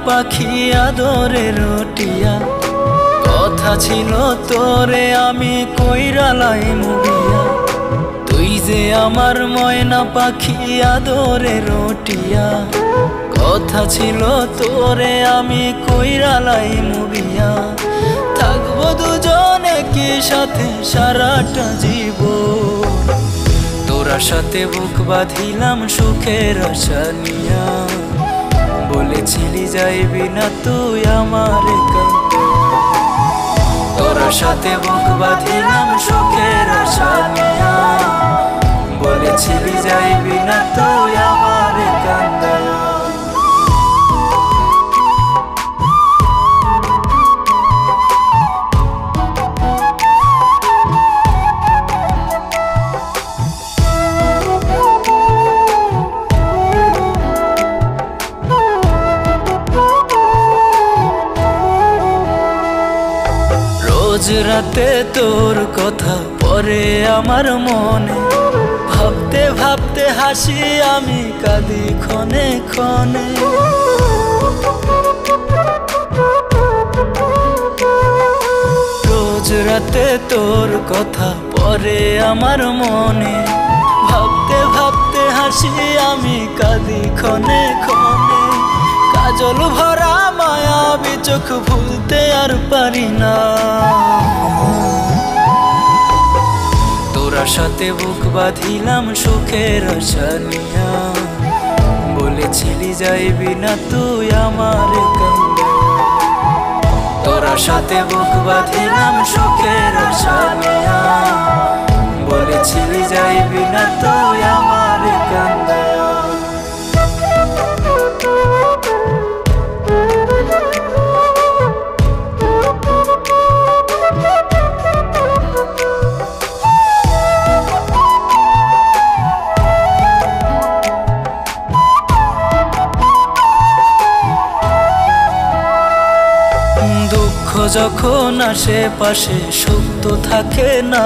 পাখি আদরে রটিয়া কথা ছিল তোরে আমি কইরালাই মুবিয়া তুই যে আমার ময়না পাখি আদরে রটিয়া কথা ছিল তোরে আমি কইরালাই মুবিয়া থাকবো দুজনে কি সাথে সারাটা জীবন তোরা সাথে বুক বাঁধিলাম সুখের আশা নিয়া বলেছিলি যাইবি না তুই আমার কাছে তোরা সাথে বুক বাঁধিলাম সুখের আশা নিয়া বলেছিলি যাইবি না তুই আমার কাছে রোজ রাতে তোর কথা পরে আমার মনে ভাবতে ভাবতে হাসি আমি কাঁদি ক্ষণে ক্ষণে রোজ রাতে তোর কথা পরে আমার মনে ভাবতে ভাবতে হাসি আমি কাঁদি ক্ষণে ক্ষণে কাজল ভরা মায়াবী চোখ ভুলতে আর পারি না তোরা সাথে বুক বাঁধিলাম সুখের আশা নিয়া বলেছিলি যাইবি না তুই আমার কাছে তোরা সাথে বুক বাঁধিলাম সুখের আশা নিয়া বলেছিলি যাইবি না তুই আমার কাছে যখন আশেপাশে সুখ তো থাকে না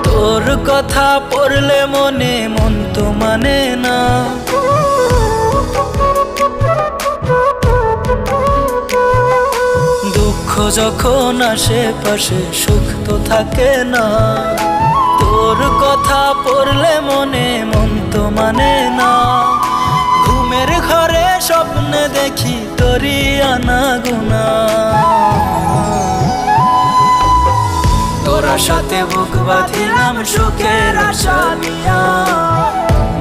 তোর কথা পড়লে মনে মন তো মানে না দুঃখ যখন আশেপাশে সুখ তো থাকে না তোর কথা পড়লে মনে মন তো মানে না ঘুমের ঘরে স্বপ্নে দেখি তোরি আনা গুনা তোরা সাথে বুক বাঁধিলাম সুখের আশা নিয়া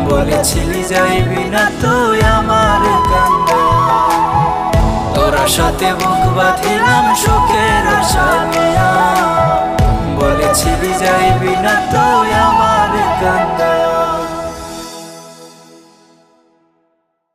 বলেছিলি যাইবি না তুই আমার কাছে তোরা সাথে বুক বাঁধিলাম সুখের আশা নিয়া বলেছিলি যাইবি না তুই